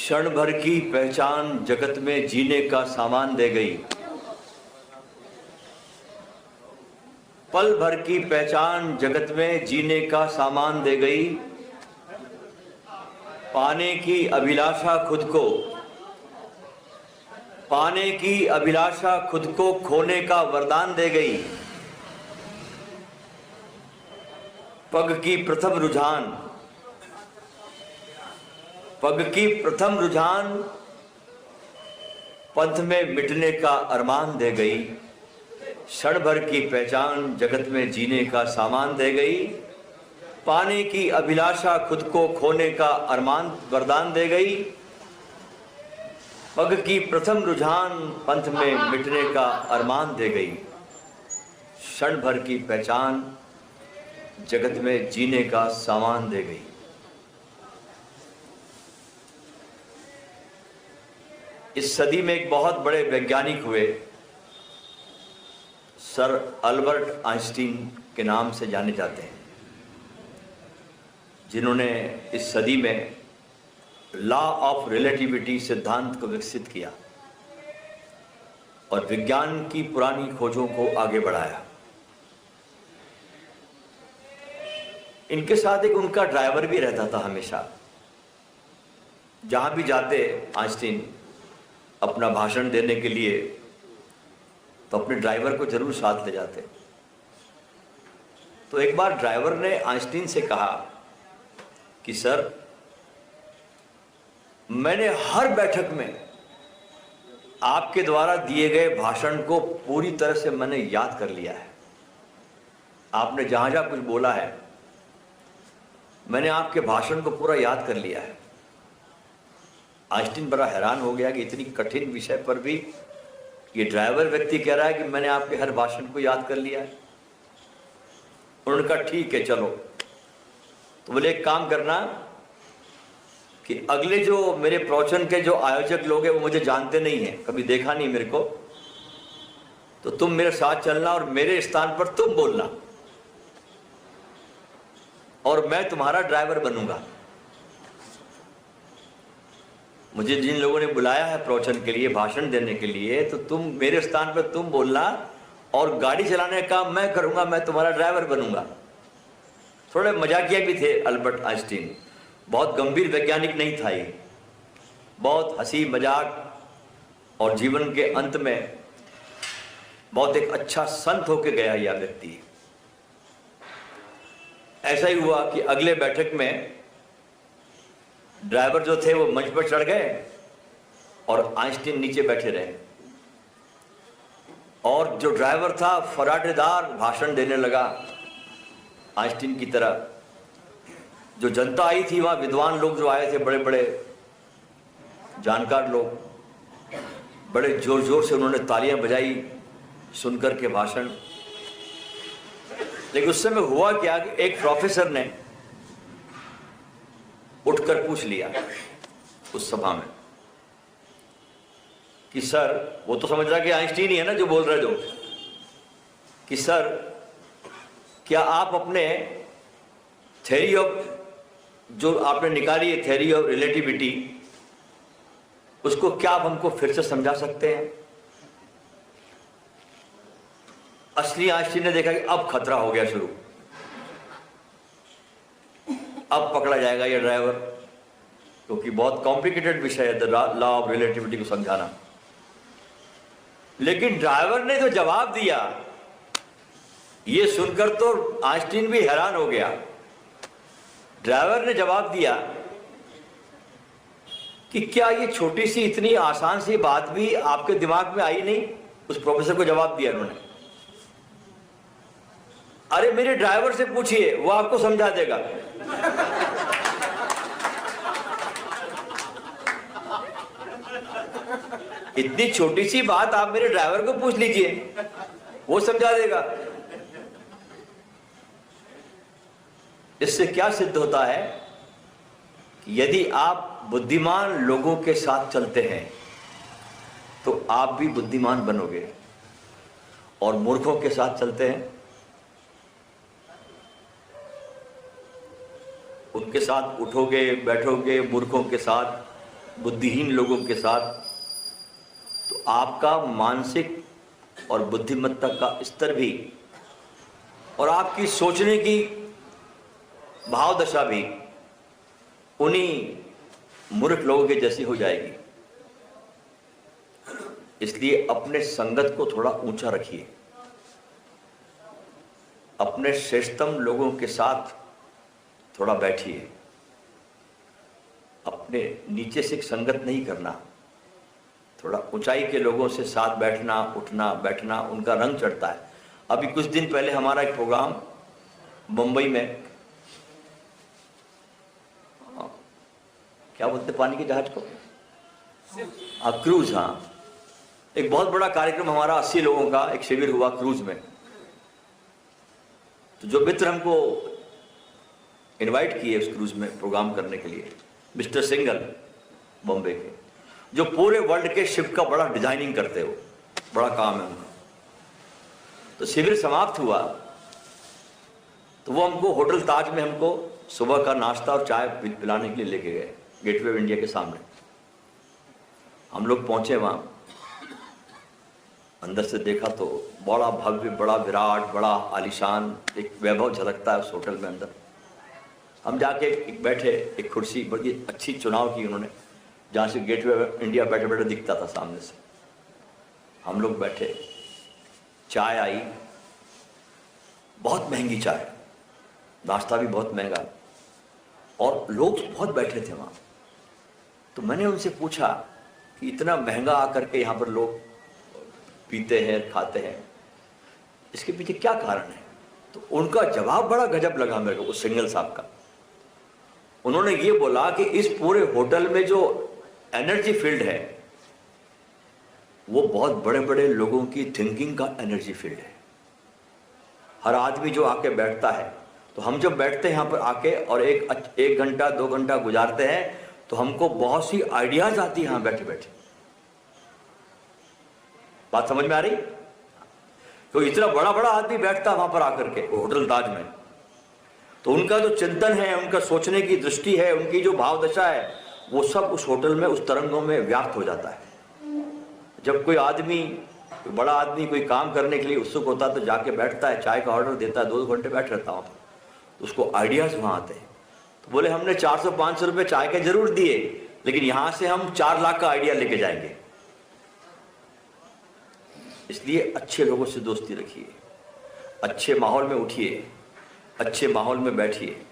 क्षण भर की पहचान जगत में जीने का सामान दे गई। पल भर की पहचान जगत में जीने का सामान दे गई। पाने की अभिलाषा खुद को, पाने की अभिलाषा खुद को खोने का वरदान दे गई। पग की प्रथम रुझान, पग की प्रथम रुझान पंथ में मिटने का अरमान दे गई। क्षण भर की पहचान जगत में जीने का सामान दे गई। पाने की अभिलाषा खुद को खोने का अरमान वरदान दे गई। पग की प्रथम रुझान पंथ में मिटने का अरमान दे गई। क्षण भर की पहचान जगत में जीने का सामान दे गई। इस सदी में एक बहुत बड़े वैज्ञानिक हुए, सर अल्बर्ट आइंस्टीन के नाम से जाने जाते हैं, जिन्होंने इस सदी में लॉ ऑफ रिलेटिविटी सिद्धांत को विकसित किया और विज्ञान की पुरानी खोजों को आगे बढ़ाया। इनके साथ एक उनका ड्राइवर भी रहता था हमेशा। जहां भी जाते आइंस्टीन अपना भाषण देने के लिए तो अपने ड्राइवर को जरूर साथ ले जाते। तो एक बार ड्राइवर ने आइंस्टीन से कहा कि सर, मैंने हर बैठक में आपके द्वारा दिए गए भाषण को पूरी तरह से मैंने याद कर लिया है। आपने जहां जहां कुछ बोला है, मैंने आपके भाषण को पूरा याद कर लिया है। आइंस्टीन बड़ा हैरान हो गया कि इतनी कठिन विषय पर भी ये ड्राइवर व्यक्ति कह रहा है कि मैंने आपके हर भाषण को याद कर लिया है। उन्होंने कहा ठीक है चलो। तो बोले एक काम करना कि अगले जो मेरे प्रवचन के जो आयोजक लोग हैं वो मुझे जानते नहीं हैं, कभी देखा नहीं मेरे को, तो तुम मेरे साथ चलना और मेरे स्थान पर तुम बोलना और मैं तुम्हारा ड्राइवर बनूंगा। मुझे जिन लोगों ने बुलाया है प्रवचन के लिए, भाषण देने के लिए, तो तुम मेरे स्थान पर तुम बोलना और गाड़ी चलाने का मैं करूंगा, मैं तुम्हारा ड्राइवर बनूंगा। थोड़े मजाकिया भी थे अल्बर्ट आइंस्टीन, बहुत गंभीर वैज्ञानिक नहीं था ये, बहुत हंसी मजाक और जीवन के अंत में बहुत एक अच्छा संत होके गया यह व्यक्ति। ऐसा ही हुआ कि अगले बैठक में ड्राइवर जो थे वो मंच पर चढ़ गए और आइंस्टीन नीचे बैठे रहे और जो ड्राइवर था फराटेदार भाषण देने लगा आइंस्टीन की तरह। जो जनता आई थी वहां, विद्वान लोग जो आए थे, बड़े बड़े जानकार लोग, बड़े जोर जोर से उन्होंने तालियां बजाई सुनकर के भाषण। लेकिन उस समय हुआ क्या कि एक प्रोफेसर ने उठकर पूछ लिया उस सभा में कि सर, वो तो समझ रहा कि आइंस्टीन ही है ना जो बोल रहे, जो कि सर, क्या आप अपने थ्योरी ऑफ, जो आपने निकाली है थ्योरी ऑफ रिलेटिविटी, उसको क्या आप हमको फिर से समझा सकते हैं? असली आइंस्टीन ने देखा कि अब खतरा हो गया शुरू, अब पकड़ा जाएगा ये ड्राइवर, क्योंकि बहुत कॉम्प्लिकेटेड विषय है लॉ ऑफ रिलेटिविटी को समझाना। लेकिन ड्राइवर ने जो जवाब दिया, ये सुनकर तो आइंस्टीन भी हैरान हो गया। ड्राइवर ने जवाब दिया कि क्या ये छोटी सी इतनी आसान सी बात भी आपके दिमाग में आई नहीं? उस प्रोफेसर को जवाब दिया उन्होंने, अरे मेरे ड्राइवर से पूछिए, वो आपको समझा देगा। इतनी छोटी सी बात आप मेरे ड्राइवर को पूछ लीजिए, वो समझा देगा। इससे क्या सिद्ध होता है कि यदि आप बुद्धिमान लोगों के साथ चलते हैं तो आप भी बुद्धिमान बनोगे, और मूर्खों के साथ चलते हैं, उनके साथ उठोगे बैठोगे मूर्खों के साथ, बुद्धिहीन लोगों के साथ, तो आपका मानसिक और बुद्धिमत्ता का स्तर भी और आपकी सोचने की भाव दशा भी उन्हीं मूर्ख लोगों के जैसी हो जाएगी। इसलिए अपने संगत को थोड़ा ऊंचा रखिए, अपने श्रेष्ठतम लोगों के साथ थोड़ा बैठिए, अपने नीचे से संगत नहीं करना, थोड़ा ऊंचाई के लोगों से साथ बैठना, उठना बैठना, उनका रंग चढ़ता है। अभी कुछ दिन पहले हमारा एक प्रोग्राम मुंबई में, क्या बोलते पानी के जहाज को, क्रूज, हाँ, एक बहुत बड़ा कार्यक्रम हमारा 80 लोगों का एक शिविर हुआ क्रूज में। तो जो मित्र हमको इनवाइट किए उस क्रूज में प्रोग्राम करने के लिए, मिस्टर सिंगल बॉम्बे के, जो पूरे वर्ल्ड के शिप का बड़ा डिजाइनिंग करते हो, बड़ा काम है उनका। तो शिविर समाप्त हुआ तो वो हमको होटल ताज में हमको सुबह का नाश्ता और चाय पिलाने के लिए लेके गए, गेटवे ऑफ इंडिया के सामने। हम लोग पहुंचे वहां, अंदर से देखा तो बड़ा भव्य, बड़ा विराट, बड़ा आलीशान एक वैभव झलकता है उस होटल में अंदर। हम जाके बैठे, एक कुर्सी बड़ी अच्छी चुनाव की उन्होंने, जहाँ से गेटवे ऑफ इंडिया बैठे बैठे दिखता था सामने से। हम लोग बैठे, चाय आई, बहुत महंगी चाय, नाश्ता भी बहुत महंगा, और लोग बहुत बैठे थे वहाँ। तो मैंने उनसे पूछा कि इतना महंगा आकर के यहाँ पर लोग पीते हैं, खाते हैं, इसके पीछे क्या कारण है? तो उनका जवाब बड़ा गजब लगा मेरे को, उस सिंगल साहब का। उन्होंने ये बोला कि इस पूरे होटल में जो एनर्जी फील्ड है वो बहुत बड़े बड़े लोगों की थिंकिंग का एनर्जी फील्ड है। हर आदमी जो आके बैठता है, तो हम जब बैठते हैं यहाँ पर आके और एक घंटा 2 घंटा गुजारते हैं, तो हमको बहुत सी आइडियाज आती है यहाँ बैठे बैठे। बात समझ में आ रही? तो इतना बड़ा बड़ा आदमी बैठता है वहां पर आकर के होटल ताज में, तो उनका जो चिंतन है, उनका सोचने की दृष्टि है, उनकी जो भाव दशा है, वो सब उस होटल में, उस तरंगों में व्याप्त हो जाता है। जब कोई आदमी, कोई बड़ा आदमी कोई काम करने के लिए उत्सुक होता है तो जाके बैठता है, चाय का ऑर्डर देता है, 2 घंटे बैठ रहता हूँ, तो उसको आइडियाज वहां आते हैं। तो बोले हमने 400-500 रुपये चाय के जरूर दिए, लेकिन यहां से हम 4 लाख का आइडिया लेके जाएंगे। इसलिए अच्छे लोगों से दोस्ती रखिए, अच्छे माहौल में उठिए, अच्छे माहौल में बैठिए।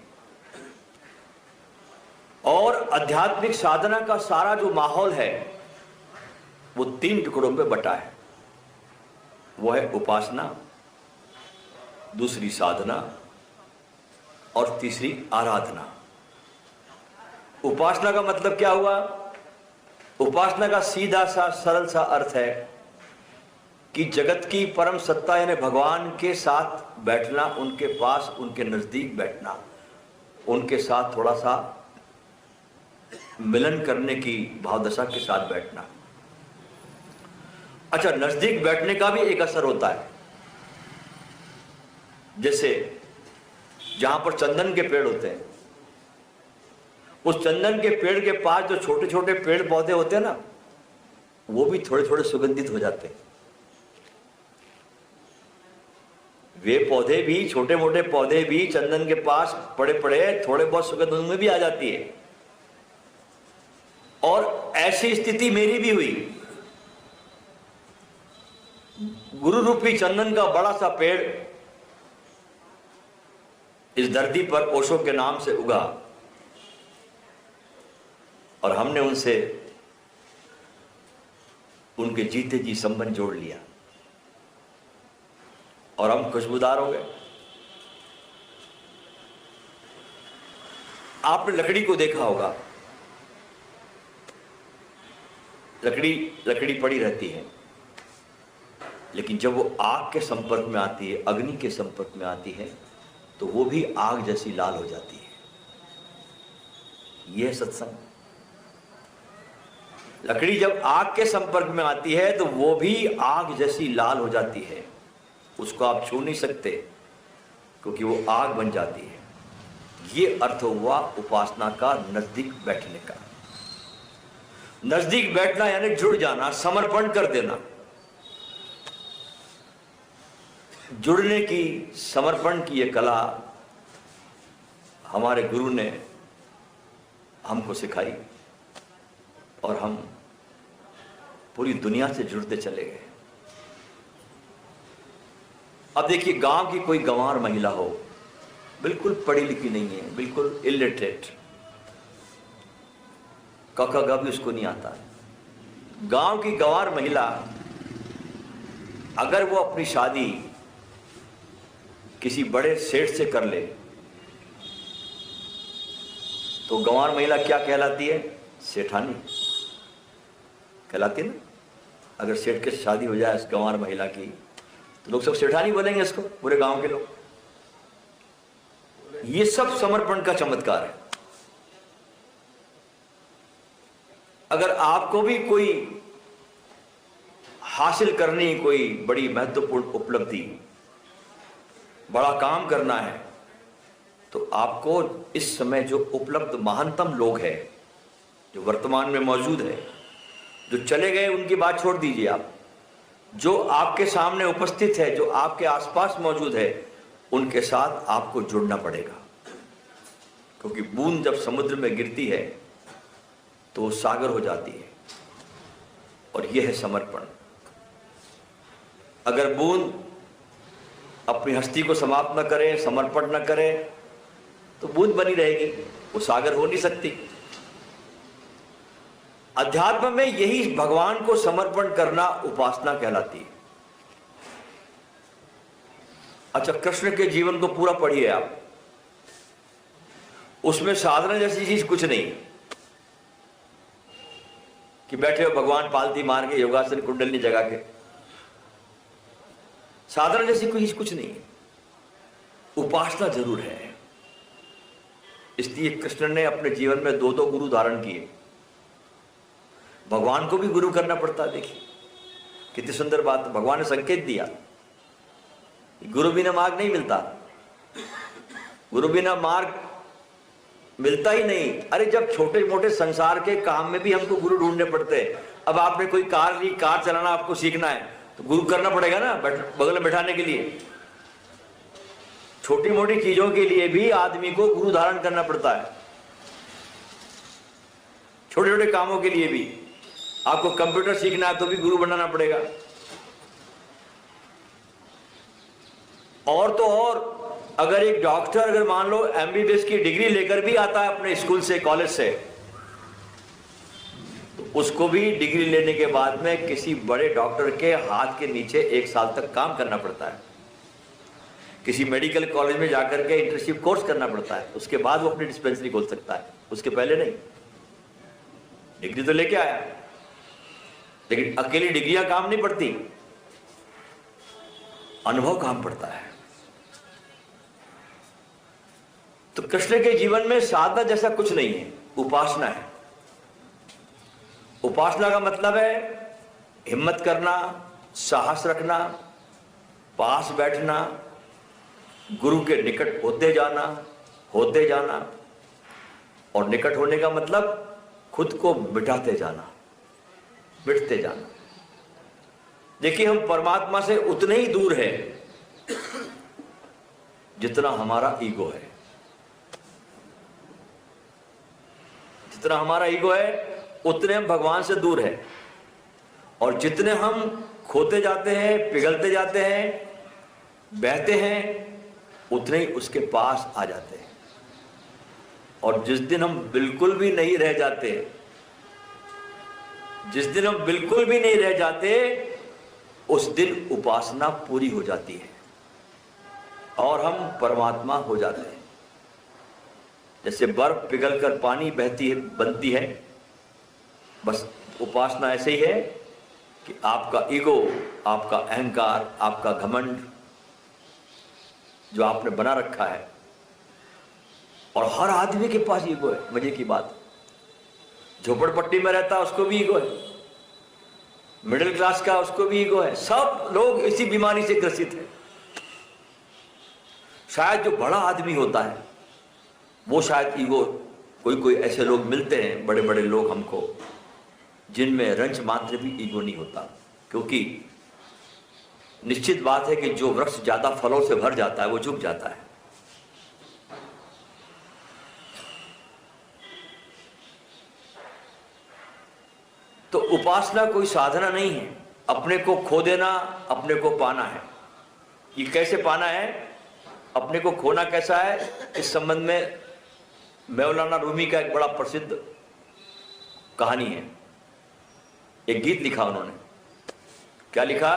और आध्यात्मिक साधना का सारा जो माहौल है वो 3 टुकड़ों में बटा है। वो है उपासना, दूसरी साधना और तीसरी आराधना। उपासना का मतलब क्या हुआ? उपासना का सीधा सा सरल सा अर्थ है कि जगत की परम सत्ता यानी भगवान के साथ बैठना, उनके पास, उनके नजदीक बैठना, उनके साथ थोड़ा सा मिलन करने की भावदशा के साथ बैठना। अच्छा, नजदीक बैठने का भी एक असर होता है। जैसे जहां पर चंदन के पेड़ होते हैं, उस चंदन के पेड़ के पास जो छोटे छोटे पेड़ पौधे होते हैं ना, वो भी थोड़े थोड़े सुगंधित हो जाते हैं। वे पौधे भी, छोटे मोटे पौधे भी चंदन के पास पड़े पड़े थोड़े बहुत सुगंध उनमें भी आ जाती है। और ऐसी स्थिति मेरी भी हुई। गुरु रूपी चंदन का बड़ा सा पेड़ इस धरती पर ओशो के नाम से उगा, और हमने उनसे उनके जीते जी संबंध जोड़ लिया और हम खुशबूदार हो गए। आपने लकड़ी को देखा होगा, लकड़ी पड़ी रहती है, लेकिन जब वो आग के संपर्क में आती है, अग्नि के संपर्क में आती है, तो वो भी आग जैसी लाल हो जाती है। यह सत्संग। लकड़ी जब आग के संपर्क में आती है तो वो भी आग जैसी लाल हो जाती है। उसको आप छू नहीं सकते क्योंकि वो आग बन जाती है। ये अर्थ हुआ उपासना का, नजदीक बैठने का। नजदीक बैठना यानी जुड़ जाना, समर्पण कर देना। जुड़ने की, समर्पण की ये कला हमारे गुरु ने हमको सिखाई और हम पूरी दुनिया से जुड़ते चले गए। अब देखिए, गांव की कोई गंवार महिला हो, बिल्कुल पढ़ी लिखी नहीं है, बिल्कुल इलिटरेट, क ख ग भी उसको नहीं आता। गांव की गंवार महिला अगर वो अपनी शादी किसी बड़े सेठ से कर ले तो गंवार महिला क्या कहलाती है? सेठानी कहलाती है ना। अगर सेठ के शादी हो जाए इस गंवार महिला की तो लोग सब सेठानी बोलेंगे इसको, पूरे गांव के लोग। ये सब समर्पण का चमत्कार है। अगर आपको भी कोई हासिल करनी, कोई बड़ी महत्वपूर्ण उपलब्धि, बड़ा काम करना है, तो आपको इस समय जो उपलब्ध महानतम लोग हैं, जो वर्तमान में मौजूद है, जो चले गए उनकी बात छोड़ दीजिए आप, जो आपके सामने उपस्थित है, जो आपके आसपास मौजूद है, उनके साथ आपको जुड़ना पड़ेगा। क्योंकि बूंद जब समुद्र में गिरती है तो वो सागर हो जाती है, और यह है समर्पण। अगर बूंद अपनी हस्ती को समाप्त न करे, समर्पण न करे, तो बूंद बनी रहेगी, वो सागर हो नहीं सकती। अध्यात्म में यही भगवान को समर्पण करना उपासना कहलाती है। अच्छा, कृष्ण के जीवन को पूरा पढ़िए आप, उसमें साधना जैसी चीज कुछ नहीं कि बैठे हो भगवान पालती मार के योगासन कुंडलनी जगा के। साधना जैसी कोई चीज कुछ नहीं है, उपासना जरूर है। इसलिए कृष्ण ने अपने जीवन में दो दो गुरु धारण किए। भगवान को भी गुरु करना पड़ता। देखिए कितनी सुंदर बात, भगवान ने संकेत दिया, गुरु बिना मार्ग नहीं मिलता, गुरु बिना मार्ग मिलता ही नहीं। अरे जब छोटे मोटे संसार के काम में भी हमको गुरु ढूंढने पड़ते हैं। अब आपने कोई कार ली, कार चलाना आपको सीखना है तो गुरु करना पड़ेगा ना, बगल में बैठाने के लिए। छोटी मोटी चीजों के लिए भी आदमी को गुरु धारण करना पड़ता है। छोटे छोटे कामों के लिए भी आपको कंप्यूटर सीखना है तो भी गुरु बनाना पड़ेगा। और तो और अगर एक डॉक्टर, अगर मान लो एमबीबीएस की डिग्री लेकर भी आता है अपने स्कूल से, कॉलेज से, तो उसको भी डिग्री लेने के बाद में किसी बड़े डॉक्टर के हाथ के नीचे 1 साल तक काम करना पड़ता है। किसी मेडिकल कॉलेज में जाकर के इंटर्नशिप कोर्स करना पड़ता है, उसके बाद वो अपनी डिस्पेंसरी खोल सकता है, उसके पहले नहीं। डिग्री तो लेके आया, लेकिन अकेली डिग्रियां काम नहीं पड़ती, अनुभव काम पड़ता है। तो कृष्ण के जीवन में साधना जैसा कुछ नहीं है, उपासना है। उपासना का मतलब है हिम्मत करना, साहस रखना, पास बैठना, गुरु के निकट होते जाना। और निकट होने का मतलब खुद को मिटाते जाना, मिटते जाना। देखिए, हम परमात्मा से उतने ही दूर है जितना हमारा ईगो है। जितना हमारा ईगो है उतने हम भगवान से दूर है। और जितने हम खोते जाते हैं, पिघलते जाते हैं, बहते हैं, उतने ही उसके पास आ जाते हैं। और जिस दिन हम बिल्कुल भी नहीं रह जाते, जिस दिन हम बिल्कुल भी नहीं रह जाते, उस दिन उपासना पूरी हो जाती है और हम परमात्मा हो जाते हैं। जैसे बर्फ पिघलकर पानी बहती है, बनती है, बस उपासना ऐसे ही है कि आपका ईगो, आपका अहंकार, आपका घमंड जो आपने बना रखा है, और हर आदमी के पास ईगो है। मजे की बात, झोपड़पट्टी में रहता है उसको भी ईगो है, मिडिल क्लास का उसको भी ईगो है। सब लोग इसी बीमारी से ग्रसित है। शायद जो बड़ा आदमी होता है वो शायद ईगो, कोई ऐसे लोग मिलते हैं, बड़े बड़े लोग हमको, जिनमें रंच मात्र भी ईगो नहीं होता, क्योंकि निश्चित बात है कि जो वृक्ष ज्यादा फलों से भर जाता है वो झुक जाता है। तो उपासना कोई साधना नहीं है, अपने को खो देना, अपने को पाना है। ये कैसे पाना है, अपने को खोना कैसा है, इस संबंध में मौलाना रूमी का एक बड़ा प्रसिद्ध कहानी है। एक गीत लिखा उन्होंने। क्या लिखा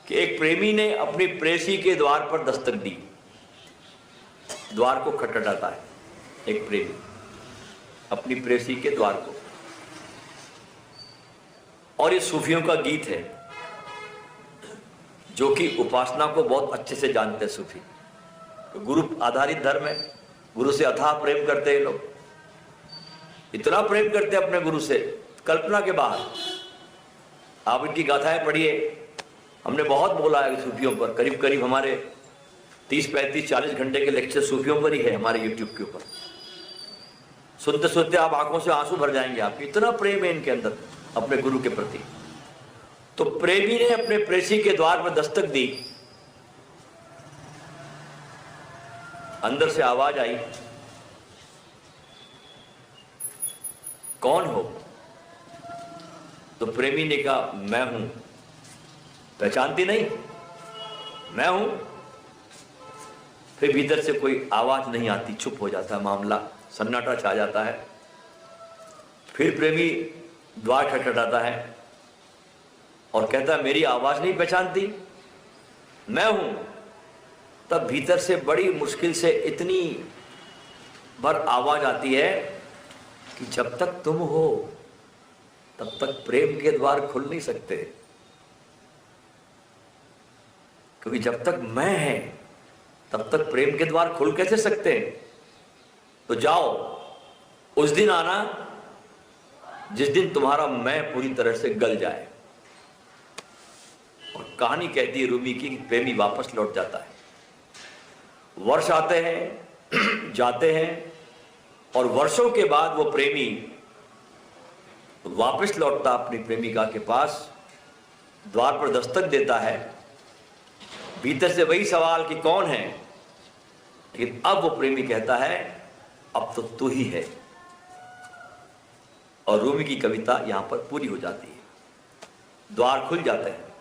कि एक प्रेमी ने अपनी प्रेसी के द्वार पर दस्तक दी। द्वार को खटखटाता है एक प्रेमी अपनी प्रेसी के द्वार को, और ये सूफियों का गीत है जो कि उपासना को बहुत अच्छे से जानते हैं सूफी। गुरु आधारित धर्म है, गुरु से अथाह प्रेम करते हैं लोग, इतना प्रेम करते हैं अपने गुरु से कल्पना के बाहर। आप इनकी गाथाएं पढ़िए, हमने बहुत बोला है सूफियों पर, करीब करीब हमारे 30, 35, 40 घंटे के लेक्चर सूफियों पर ही है हमारे यूट्यूब के ऊपर। सुनते सुनते आप आंखों से आंसू भर जाएंगे, आपकी इतना प्रेम है इनके अंदर अपने गुरु के प्रति। तो प्रेमी ने अपने प्रेसी के द्वार पर दस्तक दी, अंदर से आवाज आई, कौन हो? तो प्रेमी ने कहा, मैं हूं। पहचानती नहीं? मैं हूं। फिर भीतर से कोई आवाज नहीं आती, चुप हो जाता है मामला, सन्नाटा छा जाता है। फिर प्रेमी द्वार खटखटाता है और कहता है, मेरी आवाज नहीं पहचानती? मैं हूं। तब भीतर से बड़ी मुश्किल से इतनी भर आवाज आती है कि जब तक तुम हो तब तक प्रेम के द्वार खुल नहीं सकते, क्योंकि जब तक मैं है तब तक प्रेम के द्वार खुल कैसे सकते हैं? तो जाओ, उस दिन आना जिस दिन तुम्हारा मैं पूरी तरह से गल जाए। और कहानी कहती है रूमी की, प्रेमी वापस लौट जाता है। वर्ष आते हैं, जाते हैं, और वर्षों के बाद वो प्रेमी वापस लौटता अपनी प्रेमिका के पास, द्वार पर दस्तक देता है। भीतर से वही सवाल कि कौन है, लेकिन अब वो प्रेमी कहता है, अब तो तू ही है। और रूमी की कविता यहां पर पूरी हो जाती है, द्वार खुल जाते हैं।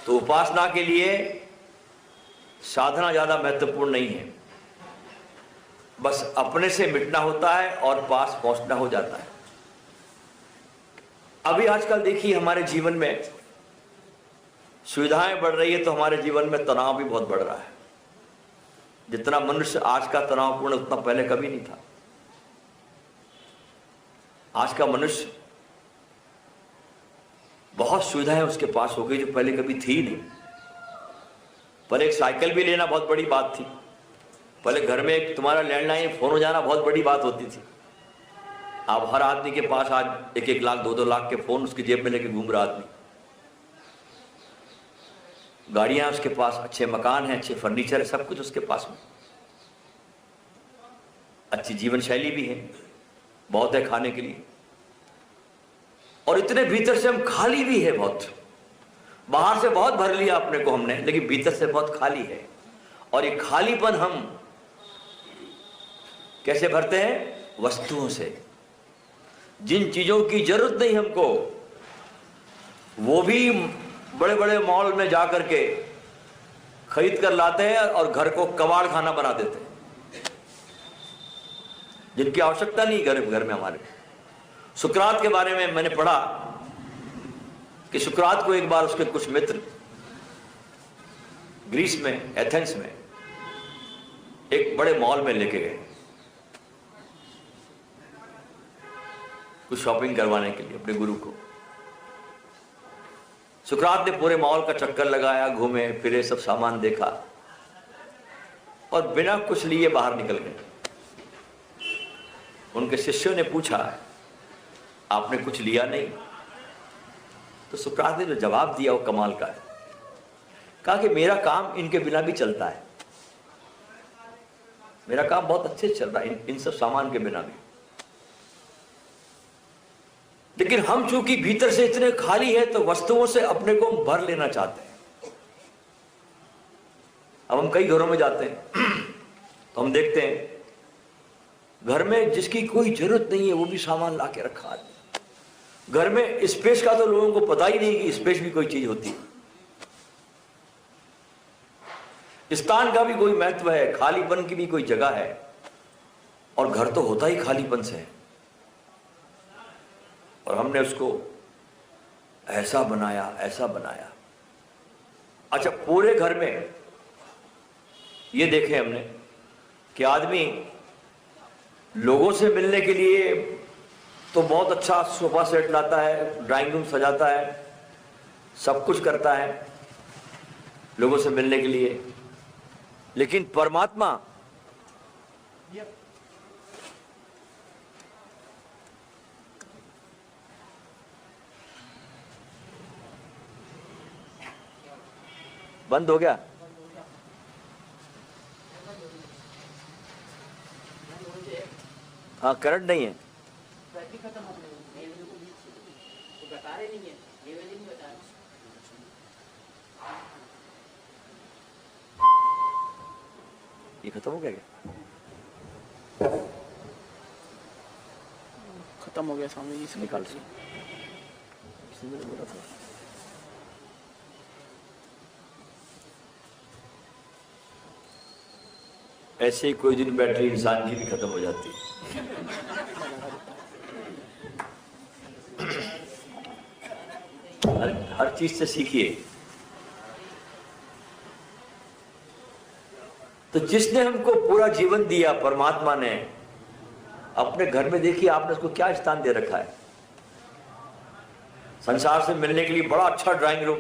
तो उपासना के लिए साधना ज्यादा महत्वपूर्ण नहीं है, बस अपने से मिटना होता है और पास पहुंचना हो जाता है। अभी आजकल देखिए हमारे जीवन में सुविधाएं बढ़ रही है तो हमारे जीवन में तनाव भी बहुत बढ़ रहा है। जितना मनुष्य आज का तनावपूर्ण उतना पहले कभी नहीं था। आज का मनुष्य बहुत सुविधाएं उसके पास हो गई जो पहले कभी थी नहीं। पहले एक साइकिल भी लेना बहुत बड़ी बात थी। पहले घर में एक तुम्हारा लैंडलाइन फोन हो जाना बहुत बड़ी बात होती थी। अब हर आदमी के पास आज 1-1 लाख 2-2 लाख के फोन उसकी जेब में लेके घूम रहा आदमी। गाड़ियां उसके पास, अच्छे मकान हैं, अच्छे फर्नीचर है, सब कुछ उसके पास में, अच्छी जीवन शैली भी है, बहुत है खाने के लिए। और इतने भीतर से हम खाली भी है बहुत। बाहर से बहुत भर लिया अपने को हमने, लेकिन भीतर से बहुत खाली है। और ये खालीपन हम कैसे भरते हैं? वस्तुओं से। जिन चीजों की जरूरत नहीं हमको, वो भी बड़े बड़े मॉल में जा करके खरीद कर लाते हैं और घर को कबाड़ खाना बना देते हैं, जिनकी आवश्यकता नहीं घर में हमारे। सुकरात के बारे में मैंने पढ़ा कि सुकरात को एक बार उसके कुछ मित्र ग्रीस में, एथेंस में एक बड़े मॉल में लेके गए कुछ शॉपिंग करवाने के लिए अपने गुरु को। सुकरात ने पूरे मॉल का चक्कर लगाया, घूमे फिरे, सब सामान देखा और बिना कुछ लिए बाहर निकल गए। उनके शिष्यों ने पूछा, आपने कुछ लिया नहीं? तो सुकरात ने जो जवाब दिया वो कमाल का है। कहा कि मेरा काम इनके बिना भी चलता है, मेरा काम बहुत अच्छे से चल रहा है इन सब सामान के बिना भी। लेकिन हम चूंकि भीतर से इतने खाली है तो वस्तुओं से अपने को भर लेना चाहते हैं। अब हम कई घरों में जाते हैं तो हम देखते हैं घर में जिसकी कोई जरूरत नहीं है वो भी सामान ला के रखा है। घर में स्पेस का तो लोगों को पता ही नहीं कि स्पेस भी कोई चीज होती है। स्थान का भी कोई महत्व है, खालीपन की भी कोई जगह है, और घर तो होता ही खालीपन से है। और हमने उसको ऐसा बनाया, ऐसा बनाया। अच्छा, पूरे घर में ये देखें हमने कि आदमी लोगों से मिलने के लिए तो बहुत अच्छा सोफा सेट लाता है, ड्राइंग रूम सजाता है, सब कुछ करता है लोगों से मिलने के लिए, लेकिन परमात्मा बंद हो गया। हाँ, करंट नहीं है। ये खत्म हो गया क्या? खत्म हो गया सामने, इसे निकाल से बोला था। ऐसे ही कोई दिन बैटरी इंसान की भी खत्म हो जाती है। हर चीज से सीखिए। तो जिसने हमको पूरा जीवन दिया, परमात्मा ने, अपने घर में देखिए आपने उसको क्या स्थान दे रखा है। संसार से मिलने के लिए बड़ा अच्छा ड्राइंग रूम,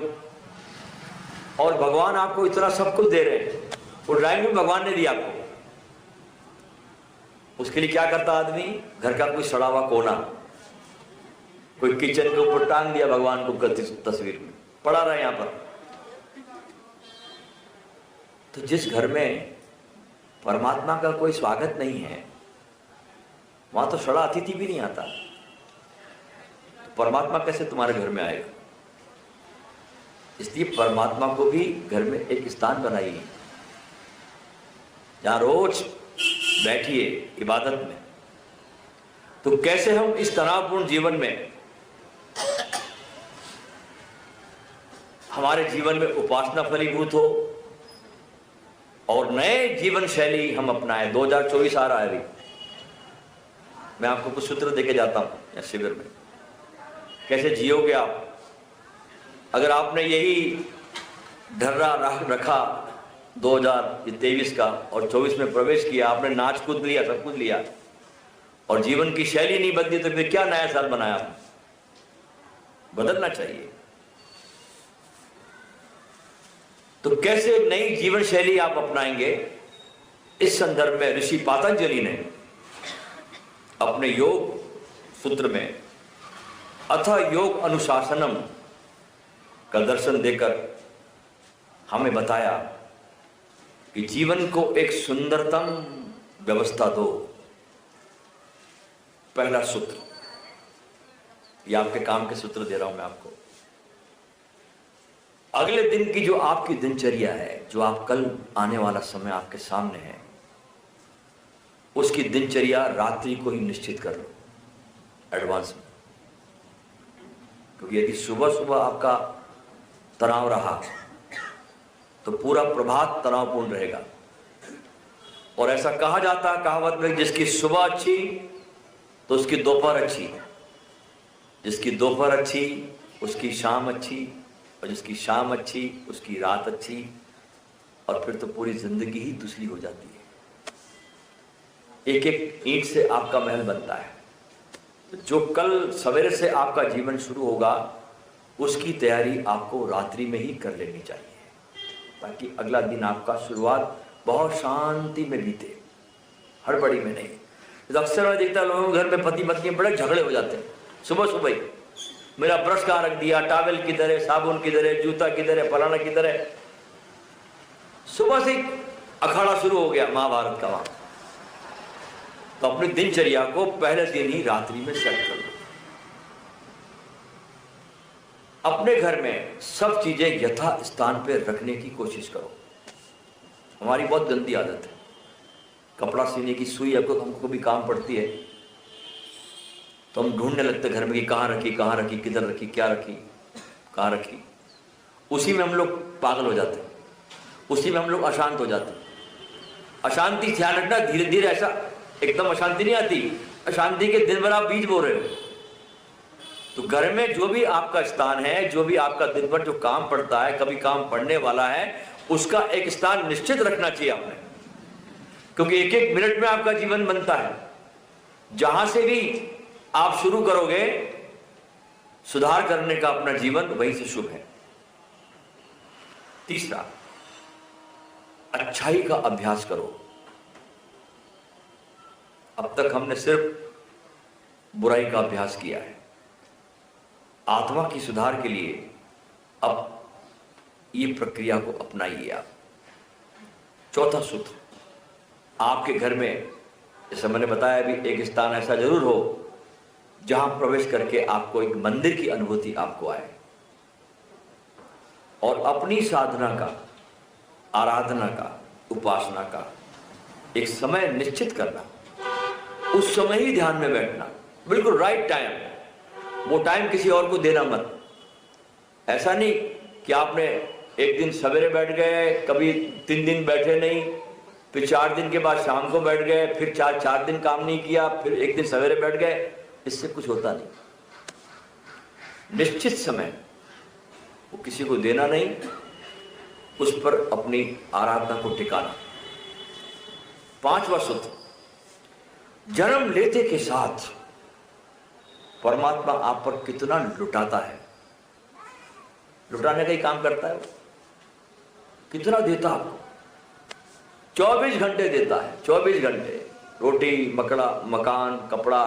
और भगवान आपको इतना सब कुछ दे रहे हैं। वो ड्राइंग रूम भगवान ने दिया आपको, उसके लिए क्या करता आदमी? घर का कोई सड़ा हुआ कोना, कोई किचन के ऊपर टांग दिया भगवान को, तस्वीर में पड़ा रहा यहां पर। तो जिस घर में परमात्मा का कोई स्वागत नहीं है वहां तो सड़ा अतिथि भी नहीं आता। तो परमात्मा कैसे तुम्हारे घर में आएगा? इसलिए परमात्मा को भी घर में एक स्थान बनाइए जहां रोज बैठिए इबादत में। तो कैसे हम इस तनावपूर्ण जीवन में, हमारे जीवन में उपासना फलीभूत हो और नए जीवन शैली हम अपनाएं। 2024 आ रहा है अभी, मैं आपको कुछ सूत्र देके जाता हूं शिविर में। कैसे जियोगे आप? अगर आपने यही ढर्रा रखा 2023 का और 24 में प्रवेश किया, आपने नाच कूद लिया, सब कुछ लिया, और जीवन की शैली नहीं बदली, तो फिर क्या नया साल बनाया आपने? बदलना चाहिए। तो कैसे नई जीवन शैली आप अपनाएंगे? इस संदर्भ में ऋषि पातंजलि ने अपने योग सूत्र में अथ योग अनुशासनम का दर्शन देकर हमें बताया कि जीवन को एक सुंदरतम व्यवस्था दो। पहला सूत्र, ये आपके काम के सूत्र दे रहा हूं मैं आपको। अगले दिन की जो आपकी दिनचर्या है, जो आप कल आने वाला समय आपके सामने है, उसकी दिनचर्या रात्रि को ही निश्चित कर लो एडवांस में। क्योंकि यदि सुबह सुबह आपका तनाव रहा तो पूरा प्रभात तनावपूर्ण रहेगा। और ऐसा कहा जाता है कहावत में, जिसकी सुबह अच्छी तो उसकी दोपहर अच्छी, जिसकी दोपहर अच्छी उसकी शाम अच्छी, और जिसकी शाम अच्छी उसकी रात अच्छी, और फिर तो पूरी जिंदगी ही दूसरी हो जाती है। एक एक ईंट से आपका महल बनता है। जो कल सवेरे से आपका जीवन शुरू होगा उसकी तैयारी आपको रात्रि में ही कर लेनी चाहिए, ताकि अगला दिन आपका शुरुआत बहुत शांति में बीते, हड़बड़ी में नहीं। तो अक्सर मैं देखता लोगों के घर में पति पत्नी बड़े झगड़े हो जाते हैं सुबह सुबह ही। मेरा ब्रश कहाँ रख दिया, टॉवेल किधर है, साबुन किधर है, जूता किधर है, फलाना किधर है। सुबह से अखाड़ा शुरू हो गया महाभारत का वहां। तो अपनी दिनचर्या को पहले दिन ही रात्रि में सेट कर लो। अपने घर में सब चीजें यथा स्थान पर रखने की कोशिश करो। हमारी बहुत गंदी आदत है, कपड़ा सीने की सुई हमको भी काम पड़ती है तो हम ढूंढने लगते घर में कि कहाँ रखी, किधर रखी, क्या रखी, कहाँ रखी। उसी में हम लोग पागल हो जाते हैं, उसी में हम लोग अशांत हो जाते हैं। अशांति ध्यान रखना, धीरे धीरे ऐसा एकदम अशांति नहीं आती, अशांति के दिन भर आप बीज बो रहे हो। तो घर में जो भी आपका स्थान है, जो भी आपका दिन भर जो काम पड़ता है, कभी काम पड़ने वाला है, उसका एक स्थान निश्चित रखना चाहिए आपने, क्योंकि एक एक मिनट में आपका जीवन बनता है। जहां से भी आप शुरू करोगे सुधार करने का अपना जीवन, वहीं से शुभ है। तीसरा, अच्छाई का अभ्यास करो। अब तक हमने सिर्फ बुराई का अभ्यास किया है। आत्मा की सुधार के लिए अब ये प्रक्रिया को अपनाइए आप। चौथा सूत्र, आपके घर में जैसे मैंने बताया अभी, एक स्थान ऐसा जरूर हो जहां प्रवेश करके आपको एक मंदिर की अनुभूति आपको आए, और अपनी साधना का, आराधना का, उपासना का एक समय निश्चित करना। उस समय ही ध्यान में बैठना, बिल्कुल राइट टाइम। वो टाइम किसी और को देना मत। ऐसा नहीं कि आपने एक दिन सवेरे बैठ गए, कभी 3 दिन बैठे नहीं, फिर 4 दिन के बाद शाम को बैठ गए, फिर 4 दिन काम नहीं किया, फिर एक दिन सवेरे बैठ गए। इससे कुछ होता नहीं। निश्चित समय वो किसी को देना नहीं, उस पर अपनी आराधना को टिकाना। 5वां सूत्र, जन्म लेते के साथ परमात्मा आप पर कितना लुटाता है, लुटाने का ही काम करता है। कितना देता आपको, 24 घंटे देता है, 24 घंटे। रोटी, मकान, कपड़ा,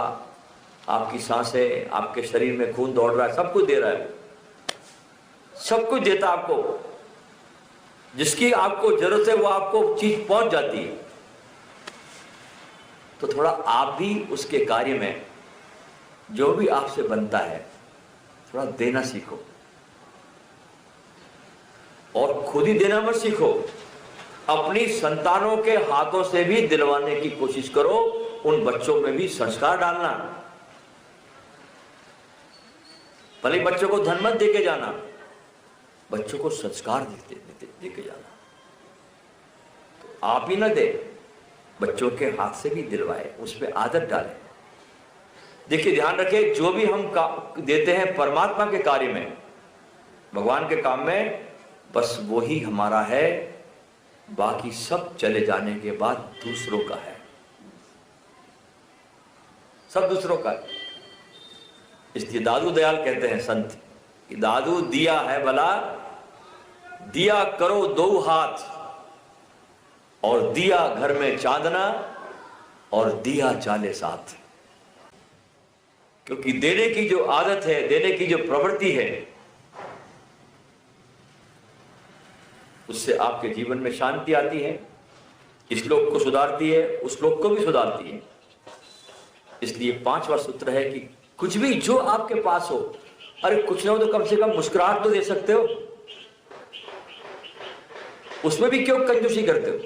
आपकी सांसें, आपके शरीर में खून दौड़ रहा है, सब कुछ दे रहा है, सब कुछ देता आपको। जिसकी आपको जरूरत है वो आपको चीज पहुंच जाती है। तो थोड़ा आप भी उसके कार्य में जो भी आपसे बनता है थोड़ा देना सीखो, और खुद ही देना मत सीखो, अपनी संतानों के हाथों से भी दिलवाने की कोशिश करो। उन बच्चों में भी संस्कार डालना। भले बच्चों को धन मत देके जाना, बच्चों को संस्कार देके जाना। तो आप ही ना दे, बच्चों के हाथ से भी दिलवाए, उस पर आदत डालें। देखिए, ध्यान रखें, जो भी हम देते हैं परमात्मा के कार्य में, भगवान के काम में, बस वो ही हमारा है। बाकी सब चले जाने के बाद दूसरों का है, सब दूसरों का है। इसलिए दादू दयाल कहते हैं संत कि दादू दिया है भला, दिया करो 2 हाथ, और दिया घर में चांदना, और दिया चाले साथ। क्योंकि देने की जो आदत है, देने की जो प्रवृत्ति है, उससे आपके जीवन में शांति आती है, इस लोक को सुधारती है, उस लोक को भी सुधारती है। इसलिए 5वां सूत्र है कि कुछ भी जो आपके पास हो, अरे कुछ ना हो तो कम से कम मुस्कुराहट तो दे सकते हो, उसमें भी क्यों कंजूसी करते हो?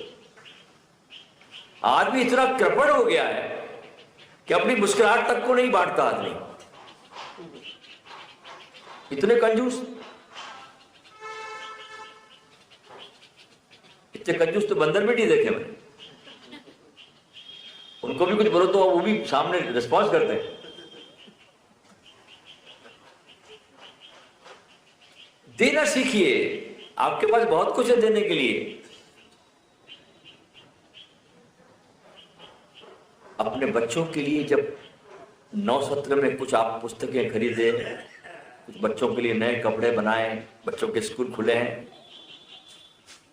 आदमी इतना कृपण हो गया है कि अपनी मुस्कुराहट तक को नहीं बांटता आदमी, इतने कंजूस। इतने कंजूस तो बंदर भी नहीं देखे मैंने। उनको भी कुछ बोलो तो वो भी सामने रिस्पॉन्स करते हैं। देना सीखिए, आपके पास बहुत कुछ है देने के लिए। अपने बच्चों के लिए जब 9 सत्र में कुछ आप पुस्तकें खरीदे, कुछ बच्चों के लिए नए कपड़े बनाए, बच्चों के स्कूल खुले हैं,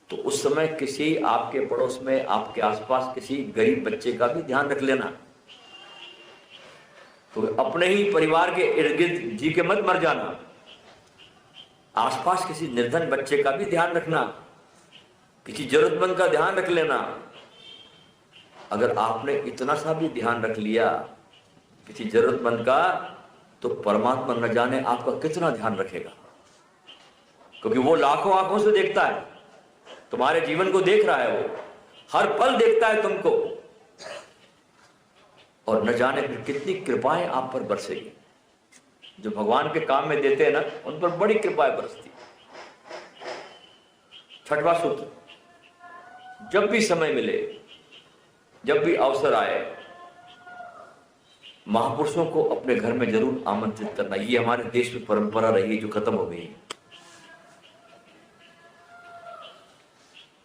तो उस समय किसी आपके पड़ोस में, आपके आसपास किसी गरीब बच्चे का भी ध्यान रख लेना। तो अपने ही परिवार के इर्द गिर्द जी के मत मर जाना। आसपास किसी निर्धन बच्चे का भी ध्यान रखना, किसी जरूरतमंद का ध्यान रख लेना। अगर आपने इतना सा भी ध्यान रख लिया किसी जरूरतमंद का, तो परमात्मा न जाने आपका कितना ध्यान रखेगा। क्योंकि वो लाखों आंखों से देखता है, तुम्हारे जीवन को देख रहा है, वो हर पल देखता है तुमको, और न जाने फिर कितनी कृपाएं आप पर बरसेगी। जो भगवान के काम में देते हैं ना, उन पर बड़ी कृपाएं बरसती। छठवां सूत्र, जब भी समय मिले, जब भी अवसर आए, महापुरुषों को अपने घर में जरूर आमंत्रित करना। ये हमारे देश में परंपरा रही है जो खत्म हो गई है।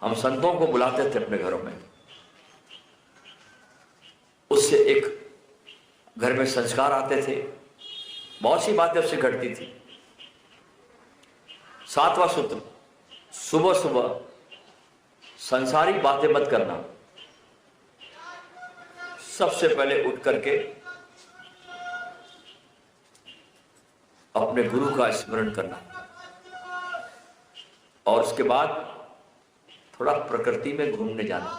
हम संतों को बुलाते थे अपने घरों में, उससे एक घर में संस्कार आते थे, बहुत सी बातें उससे घटती थी। सातवां सूत्र, सुबह सुबह संसारिक बातें मत करना। सबसे पहले उठ करके अपने गुरु का स्मरण करना, और उसके बाद थोड़ा प्रकृति में घूमने जाना,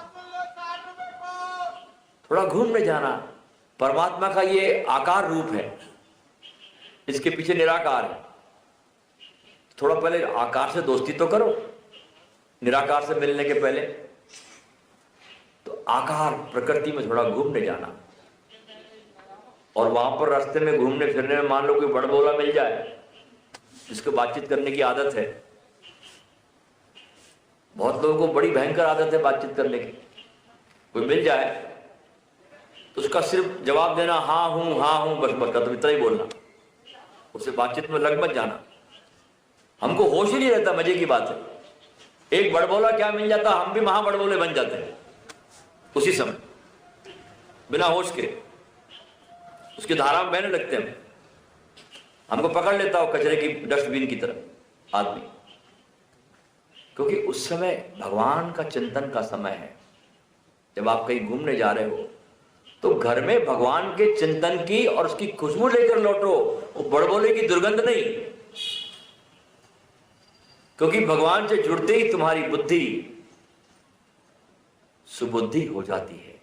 थोड़ा घूमने जाना। परमात्मा का ये आकार रूप है, इसके पीछे निराकार है। थोड़ा पहले आकार से दोस्ती तो करो, निराकार से मिलने के पहले। तो आकार प्रकृति में थोड़ा घूमने जाना, और वहां पर रास्ते में घूमने फिरने में मान लो कोई बड़बोला मिल जाए जिसको बातचीत करने की आदत है। बहुत लोगों को बड़ी भयंकर आदत है बातचीत करने की। कोई मिल जाए तो उसका सिर्फ जवाब देना हाँ हूं बस बस, तो इतना ही बोलना, उससे बातचीत में लग मत जाना। हमको होश ही नहीं रहता। मजे की बात है, एक बड़बोला क्या मिल जाता, हम भी महा बड़बोले बन जाते हैं उसी समय, बिना होश के उसकी धारा में बहने लगते हैं। हमको पकड़ लेता हो कचरे की डस्टबिन की तरह आदमी, क्योंकि उस समय भगवान का चिंतन का समय है। जब आप कहीं घूमने जा रहे हो तो घर में भगवान के चिंतन की और उसकी खुशबू लेकर लौटो, वो बड़बोले की दुर्गंध नहीं। क्योंकि भगवान से जुड़ते ही तुम्हारी बुद्धि सुबुद्धि हो जाती है।